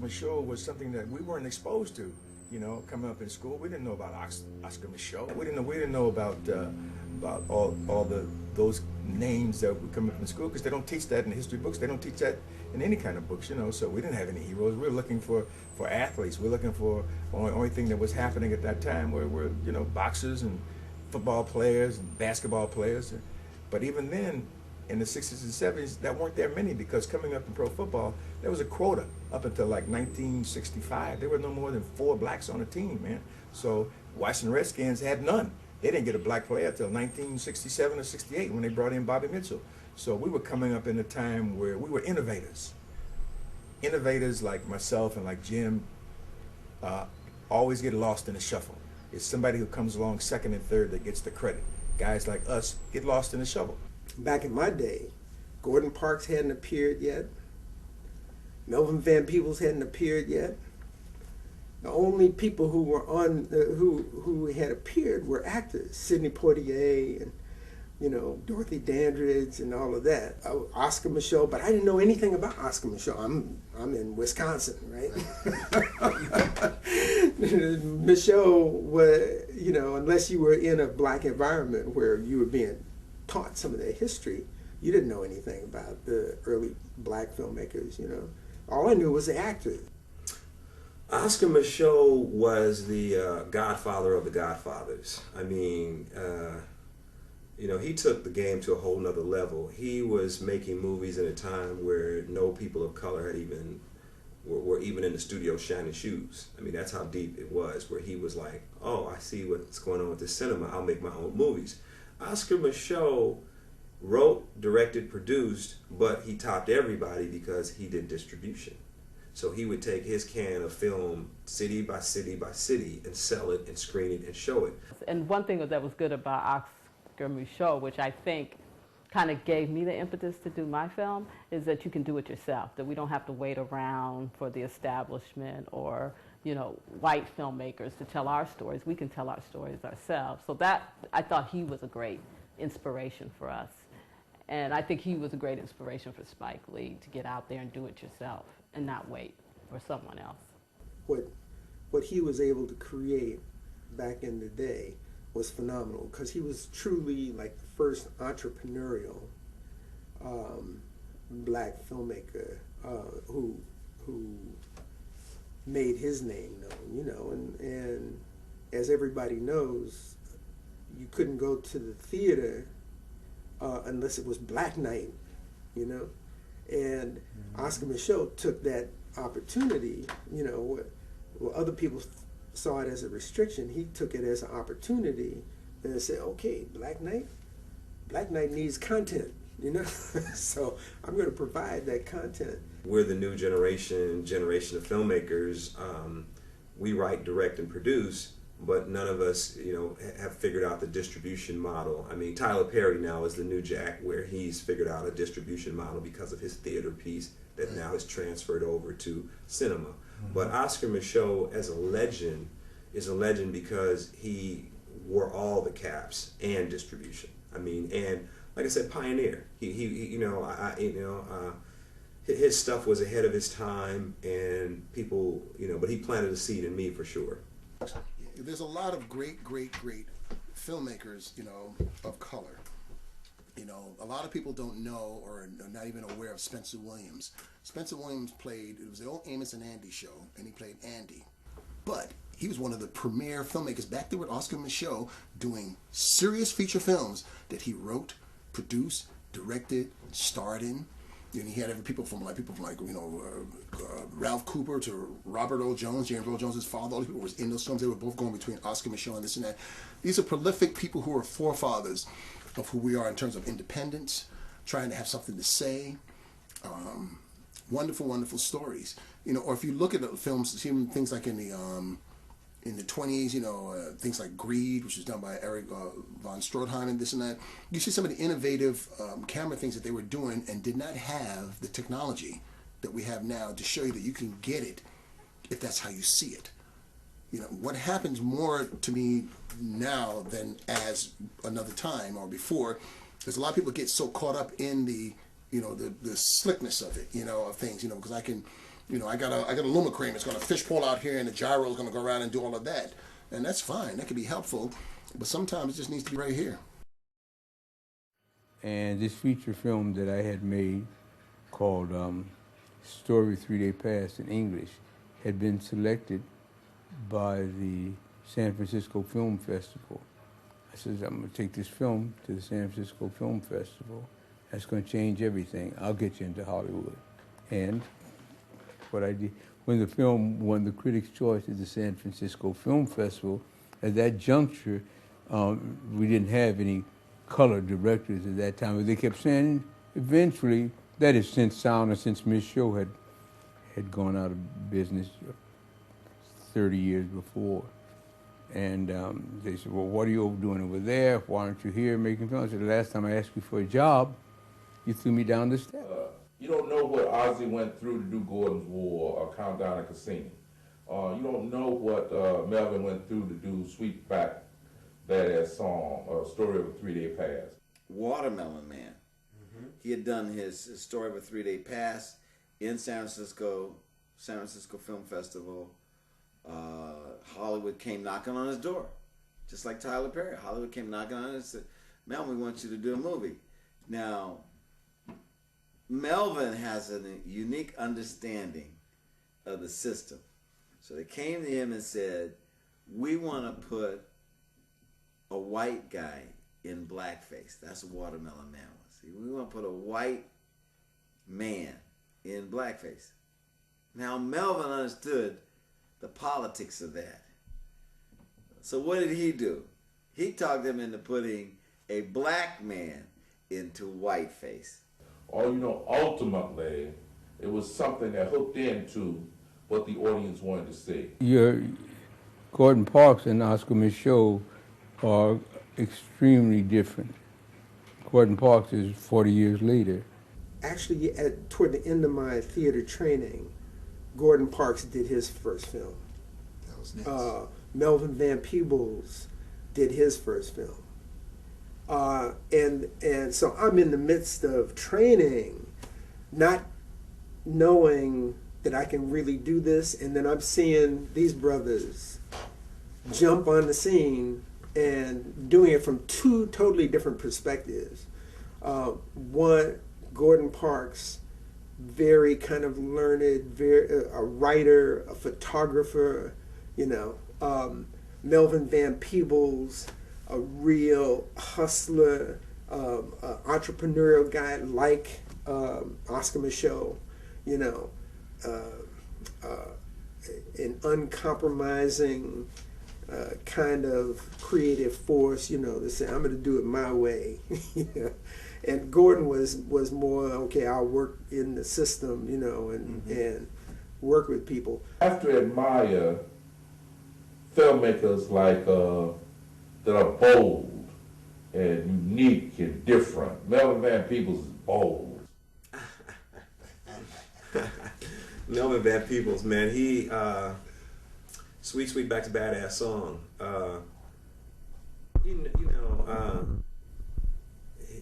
Michaud was something that we weren't exposed to. You know, coming up in school, we didn't know about Oscar Michaud. We didn't know about all those names that would come up in school, because they don't teach that in the history books. They don't teach that in any kind of books, you know. So we didn't have any heroes. We were looking for athletes. We were looking for only thing that was happening at that time were you know, boxers and football players and basketball players. But even then, in the 60s and 70s, there weren't that many, because coming up in pro football, there was a quota up until like 1965. There were no more than 4 blacks on a team, man. So Washington Redskins had none. They didn't get a black player until 1967 or 68 when they brought in Bobby Mitchell. So we were coming up in a time where we were innovators. Innovators like myself and like Jim always get lost in the shuffle. It's somebody who comes along second and third that gets the credit. Guys like us get lost in the shuffle. Back in my day, Gordon Parks hadn't appeared yet. Melvin Van Peebles hadn't appeared yet. The only people who were on who had appeared were actors: Sidney Poitier and, you know, Dorothy Dandridge and all of that. Oscar Michaud, but I didn't know anything about Oscar Michaud. I'm in Wisconsin, right? Michaud was, you know, unless you were in a black environment where you were being taught some of their history, you didn't know anything about the early black filmmakers, you know. All I knew was the actors. Oscar Michaud was the godfather of the godfathers. I mean, you know, he took the game to a whole nother level. He was making movies at a time where no people of color had were even in the studio shining shoes. I mean, that's how deep it was, where he was like, oh, I see what's going on with the cinema. I'll make my own movies. Oscar Michaud wrote, directed, produced, but he topped everybody because he did distribution. So he would take his can of film city by city by city and sell it and screen it and show it. And one thing that was good about Oscar Michaud, which I think kind of gave me the impetus to do my film, is that you can do it yourself, that we don't have to wait around for the establishment or, you know, white filmmakers to tell our stories. We can tell our stories ourselves. So that, I thought he was a great inspiration for us. And I think he was a great inspiration for Spike Lee, to get out there and do it yourself and not wait for someone else. What he was able to create back in the day was phenomenal, because he was truly like the first entrepreneurial black filmmaker who made his name known, you know, and as everybody knows, you couldn't go to the theater unless it was Black Night, you know, and Oscar Michaud took that opportunity, you know, where other people saw it as a restriction. He took it as an opportunity and said, okay, Black Night needs content, you know, so I'm going to provide that content. We're the new generation of filmmakers. We write, direct, and produce, but none of us, you know, have figured out the distribution model. I mean, Tyler Perry now is the new Jack, where he's figured out a distribution model because of his theater piece that now has transferred over to cinema. But Oscar Michaud as a legend is a legend because he wore all the caps and distribution. I mean, and like I said, pioneer. He you know, his stuff was ahead of his time, and people, you know, but he planted a seed in me for sure. There's a lot of great filmmakers, you know, of color. You know, a lot of people don't know or are not even aware of Spencer Williams. Spencer Williams played, it was the old Amos and Andy show, and he played Andy. But he was one of the premier filmmakers back there with Oscar Michaud, doing serious feature films that he wrote, produced, directed, starred in. And he had people from like you know, Ralph Cooper to Robert Earl Jones, James Earl Jones' father. All these people was in those films. They were both going between Oscar Michaud and this and that. These are prolific people who are forefathers of who we are in terms of independence, trying to have something to say. Wonderful, wonderful stories. You know, or if you look at the films, even things like in the 20s, you know, things like Greed, which was done by Eric von Stroheim and this and that. You see some of the innovative camera things that they were doing and did not have the technology that we have now to show you that you can get it if that's how you see it. You know, what happens more to me now than as another time or before, is a lot of people get so caught up in the, you know, the slickness of it, you know, of things, you know, because I can You know, I got a lumicrane that's going to fishbowl out here, and the gyro is going to go around and do all of that, and that's fine. That can be helpful, but sometimes it just needs to be right here. And this feature film that I had made called Story of a 3-Day Pass in English had been selected by the San Francisco Film Festival. I said, I'm going to take this film to the San Francisco Film Festival. That's going to change everything. I'll get you into Hollywood. And what I did, when the film won the Critics' Choice at the San Francisco Film Festival, at that juncture, we didn't have any color directors at that time. But they kept saying, eventually, that is since Sound and since Miss Show had gone out of business 30 years before. And they said, well, what are you doing over there? Why aren't you here making films? I said, the last time I asked you for a job, you threw me down the steps. You don't know what Ozzy went through to do Gordon's War or Countdown to Cassini. You don't know what Melvin went through to do Sweetback Badass Song, Story of a 3-Day Pass. Watermelon Man. He had done his Story of a 3-Day Pass in San Francisco Film Festival. Hollywood came knocking on his door, just like Tyler Perry. Hollywood came knocking on it and said, Melvin, we want you to do a movie. Now, Melvin has a unique understanding of the system. So they came to him and said, we want to put a white guy in blackface. That's what Watermelon Man was. We want to put a white man in blackface. Now, Melvin understood the politics of that. So what did he do? He talked them into putting a black man into whiteface. Or, ultimately, it was something that hooked into what the audience wanted to see. Gordon Parks and Oscar Micheaux are extremely different. Gordon Parks is 40 years later. Actually, toward the end of my theater training, Gordon Parks did his first film. That was nice. Melvin Van Peebles did his first film. And so I'm in the midst of training, not knowing that I can really do this, and then I'm seeing these brothers jump on the scene and doing it from two totally different perspectives. One, Gordon Parks, very kind of learned, a writer, a photographer, Melvin Van Peebles, a real hustler, entrepreneurial guy like Oscar Micheaux, an uncompromising kind of creative force, to say, I'm going to do it my way. And Gordon was more, okay, I'll work in the system, and work with people. I have to admire filmmakers like that are bold and unique and different. Melvin Van Peebles is bold. Melvin Van Peebles, man, he Sweet Sweetback to Badass Song.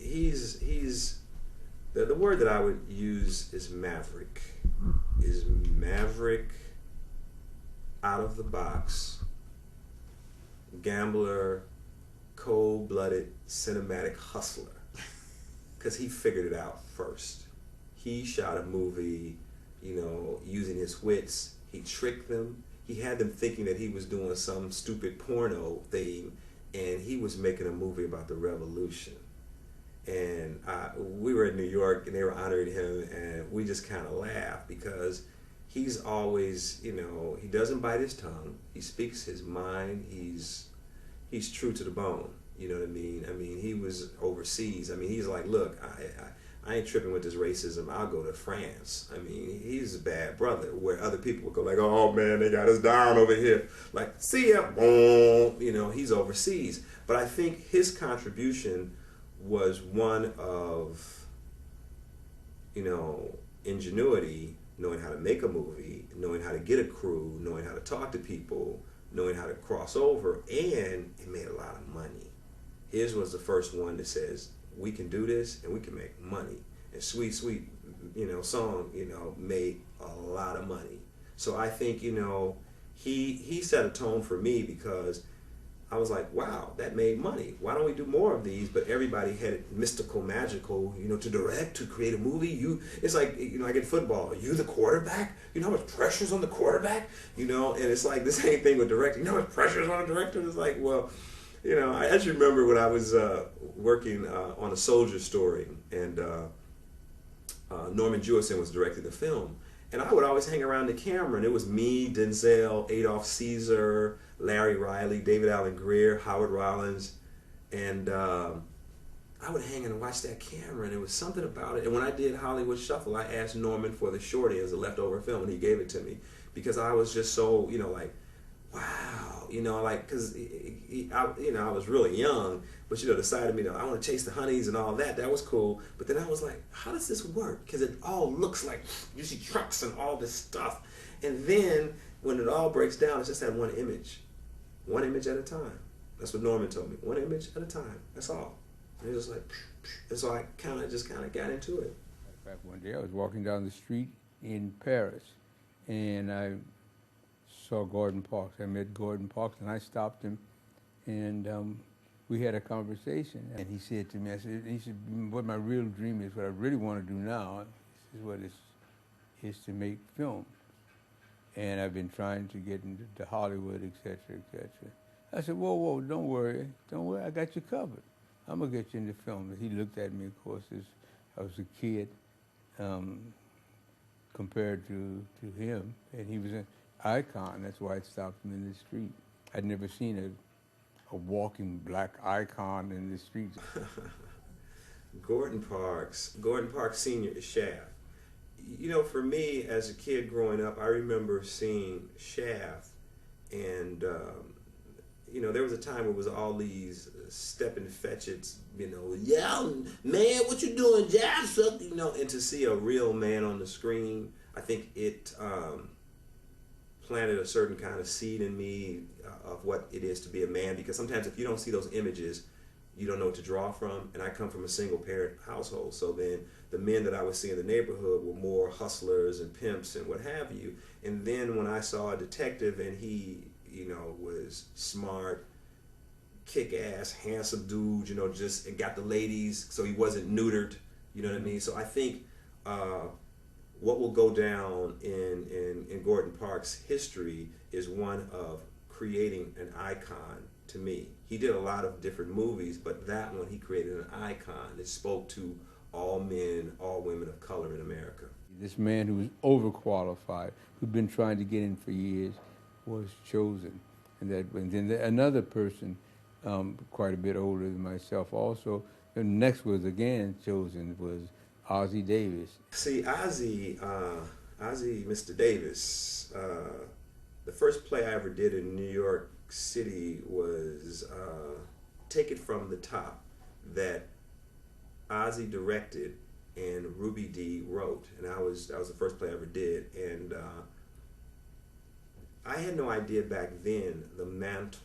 He's the word that I would use is maverick. Is maverick, out of the box, gambler, cold-blooded, cinematic hustler. Because he figured it out first. He shot a movie, using his wits. He tricked them. He had them thinking that he was doing some stupid porno thing, and he was making a movie about the revolution. And we were in New York, and they were honoring him, and we just kind of laughed because he's always, he doesn't bite his tongue. He speaks his mind. He's true to the bone. You know what I mean? I mean, he was overseas. I mean, he's like, look, I ain't tripping with this racism. I'll go to France. I mean, he's a bad brother. Where other people would go like, oh man, they got us down over here. Like, see ya, boom. He's overseas. But I think his contribution was one of, ingenuity, knowing how to make a movie, knowing how to get a crew, knowing how to talk to people, knowing how to cross over, and it made a lot of money. His was the first one that says, we can do this and we can make money. And Sweet Song, made a lot of money. So I think, you know, he set a tone for me, because I was like, wow, that made money. Why don't we do more of these? But everybody had it mystical, magical, you know, to direct, to create a movie. It's like, you know, like in football, are you the quarterback? You know how much pressure's on the quarterback? You know, and it's like the same thing with directing. You know how much pressure's on the director? It's like, well, you know, I actually remember when I was working on A Soldier Story, and Norman Jewison was directing the film. And I would always hang around the camera, and it was me, Denzel, Adolph Caesar, Larry Riley, David Allen Greer, Howard Rollins, and I would hang and watch that camera, and there was something about it. And when I did Hollywood Shuffle, I asked Norman for the shorty as a leftover film, and he gave it to me, because I was just so, you know, like, wow, you know, like, because I was really young, but, you know, decided, you know, I want to chase the honeys and all that. That was cool. But then I was like, how does this work? Because it all looks like, you see trucks and all this stuff. And then when it all breaks down, it's just that one image at a time. That's what Norman told me. One image at a time. That's all. And it was like, and so I kind of got into it. Back one day, I was walking down the street in Paris, and I saw Gordon Parks. I met Gordon Parks, and I stopped him, and we had a conversation. And he said to me, he said, what my real dream is, what I really want to do now, is to make film. And I've been trying to get into Hollywood, et cetera, et cetera. I said, whoa, don't worry, I got you covered. I'm gonna get you into film. And he looked at me, of course, as I was a kid, compared to him, and he was an icon. That's why I stopped him in the street. I'd never seen a walking black icon in the streets. Gordon Parks Sr. is Shaft. You know, for me, as a kid growing up, I remember seeing Shaft, and you know, there was a time where it was all these stepping fetchits, you know, yeah, man, what you doing, Jeff? You know, and to see a real man on the screen, I think it planted a certain kind of seed in me of what it is to be a man, because sometimes if you don't see those images, you don't know what to draw from. And I come from a single parent household, so then the men that I would see in the neighborhood were more hustlers and pimps and what have you. And then when I saw a detective, and he, you know, was smart, kick-ass, handsome dude, you know, just, and got the ladies, so he wasn't neutered, you know what I mean? So I think what will go down in Gordon Parks' history is one of creating an icon to me. He did a lot of different movies, but that one, he created an icon that spoke to all men, all women of color in America. This man who was overqualified, who'd been trying to get in for years, was chosen. And then another person, quite a bit older than myself also, the next was again chosen, was Ozzie Davis. See, Ozzie, Mr. Davis, the first play I ever did in New York City was Take It From the Top, that Ozzie directed and Ruby Dee wrote, and that was the first play I ever did. And I had no idea back then the mantle